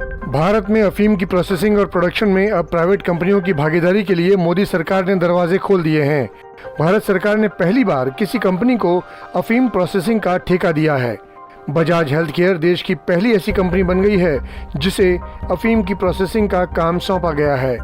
भारत में अफीम की प्रोसेसिंग और प्रोडक्शन में अब प्राइवेट कंपनियों की भागीदारी के लिए मोदी सरकार ने दरवाजे खोल दिए हैं। भारत सरकार ने पहली बार किसी कंपनी को अफीम प्रोसेसिंग का ठेका दिया है। बजाज हेल्थ केयर देश की पहली ऐसी कंपनी बन गई है जिसे अफीम की प्रोसेसिंग का काम सौंपा गया है।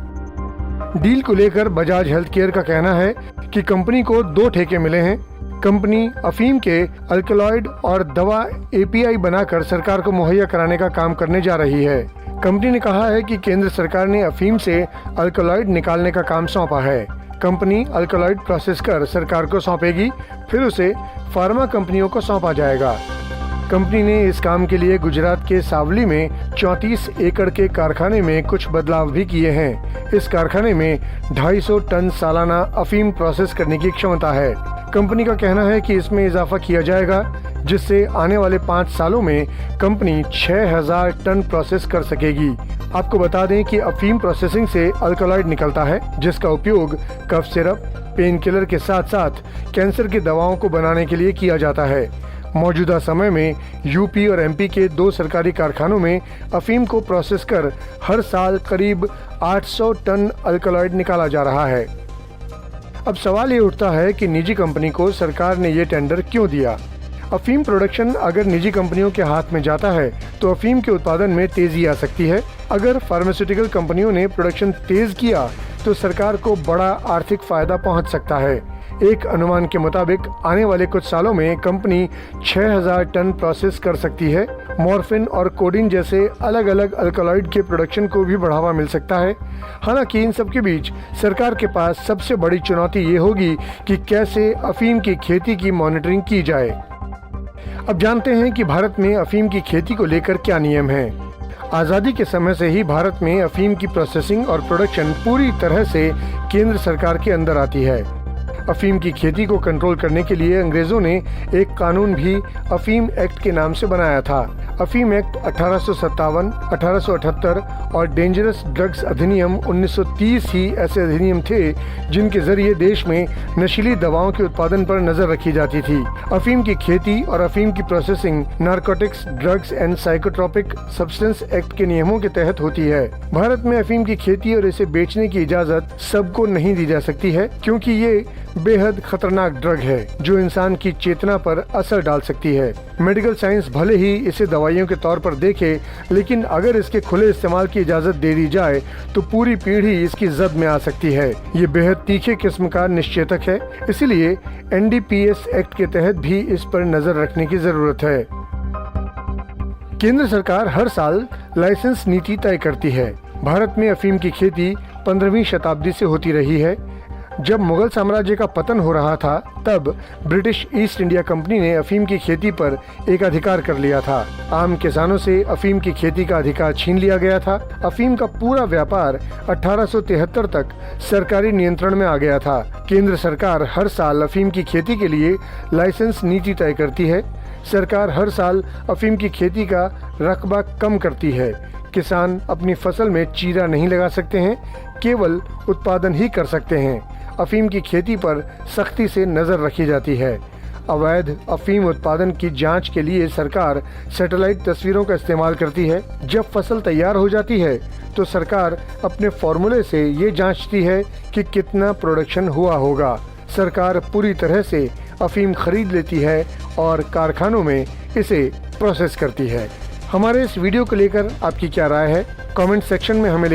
डील को लेकर बजाज हेल्थ केयर का कहना है कि कंपनी को 2 ठेके मिले हैं। कंपनी अफीम के अल्कलॉइड और दवा एपीआई बनाकर सरकार को मुहैया कराने का काम करने जा रही है। कंपनी ने कहा है कि केंद्र सरकार ने अफीम से अल्कलॉइड निकालने का काम सौंपा है। कंपनी अल्कलॉइड प्रोसेस कर सरकार को सौंपेगी, फिर उसे फार्मा कंपनियों को सौंपा जाएगा। कंपनी ने इस काम के लिए गुजरात के सावली में 34 एकड़ के कारखाने में कुछ बदलाव भी किए हैं। इस कारखाने में 250 टन सालाना अफीम प्रोसेस करने की क्षमता है। कंपनी का कहना है कि इसमें इजाफा किया जाएगा, जिससे आने वाले 5 सालों में कंपनी 6000 टन प्रोसेस कर सकेगी। आपको बता दें कि अफीम प्रोसेसिंग से अल्कलॉइड निकलता है, जिसका उपयोग कफ सिरप, पेन किलर के साथ साथ कैंसर की दवाओं को बनाने के लिए किया जाता है। मौजूदा समय में यूपी और एमपी के 2 सरकारी कारखानों में अफीम को प्रोसेस कर हर साल करीब 800 टन अल्कलॉइड निकाला जा रहा है। अब सवाल ये उठता है कि निजी कंपनी को सरकार ने ये टेंडर क्यों दिया। अफीम प्रोडक्शन अगर निजी कंपनियों के हाथ में जाता है तो अफीम के उत्पादन में तेजी आ सकती है। अगर फार्मास्यूटिकल कंपनियों ने प्रोडक्शन तेज किया तो सरकार को बड़ा आर्थिक फायदा पहुंच सकता है। एक अनुमान के मुताबिक आने वाले कुछ सालों में कंपनी 6000 टन प्रोसेस कर सकती है। मॉर्फिन और कोडीन जैसे अलग अलग अल्कलॉइड के प्रोडक्शन को भी बढ़ावा मिल सकता है। हालांकि इन सब के बीच सरकार के पास सबसे बड़ी चुनौती ये होगी कि कैसे अफीम की खेती की मॉनिटरिंग की जाए। अब जानते हैं कि भारत में अफीम की खेती को लेकर क्या नियम हैं। आज़ादी के समय से ही भारत में अफीम की प्रोसेसिंग और प्रोडक्शन पूरी तरह से केंद्र सरकार के अंदर आती है। अफीम की खेती को कंट्रोल करने के लिए अंग्रेजों ने एक कानून भी अफीम एक्ट के नाम से बनाया था। अफीम एक्ट 1857, 1878 और डेंजरस ड्रग्स अधिनियम 1930 ही ऐसे अधिनियम थे जिनके जरिए देश में नशीली दवाओं के उत्पादन पर नजर रखी जाती थी। अफीम की खेती और अफीम की processing narcotics, drugs and psychotropic substance act के नियमों के तहत होती है। भारत में अफीम की खेती और इसे बेचने की इजाजत सबको नहीं दी जा सकती है, क्योंकि ये बेहद खतरनाक ड्रग है जो इंसान की चेतना पर असर डाल सकती है। मेडिकल साइंस भले ही इसे दवाइयों के तौर पर देखे, लेकिन अगर इसके खुले इस्तेमाल की इजाजत दे दी जाए तो पूरी पीढ़ी इसकी जद में आ सकती है। ये बेहद तीखे किस्म का निश्चेतक है, इसलिए एनडीपीएस एक्ट के तहत भी इस पर नजर रखने की जरूरत है। केंद्र सरकार हर साल लाइसेंस नीति तय करती है। भारत में अफीम की खेती 15वीं शताब्दी से होती रही है। जब मुगल साम्राज्य का पतन हो रहा था तब ब्रिटिश ईस्ट इंडिया कंपनी ने अफीम की खेती पर एक अधिकार कर लिया था। आम किसानों से अफीम की खेती का अधिकार छीन लिया गया था। अफीम का पूरा व्यापार 1873 तक सरकारी नियंत्रण में आ गया था। केंद्र सरकार हर साल अफीम की खेती के लिए लाइसेंस नीति तय करती है। सरकार हर साल अफीम की खेती का रकबा कम करती है। किसान अपनी फसल में चीरा नहीं लगा सकते हैं, केवल उत्पादन ही कर सकते हैं। अफीम की खेती पर सख्ती से नजर रखी जाती है। अवैध अफीम उत्पादन की जांच के लिए सरकार सैटेलाइट तस्वीरों का इस्तेमाल करती है। जब फसल तैयार हो जाती है तो सरकार अपने फॉर्मूले से ये जांचती है कि कितना प्रोडक्शन हुआ होगा। सरकार पूरी तरह से अफीम खरीद लेती है और कारखानों में इसे प्रोसेस करती है। हमारे इस वीडियो को लेकर आपकी क्या राय है? कमेंट सेक्शन में हमें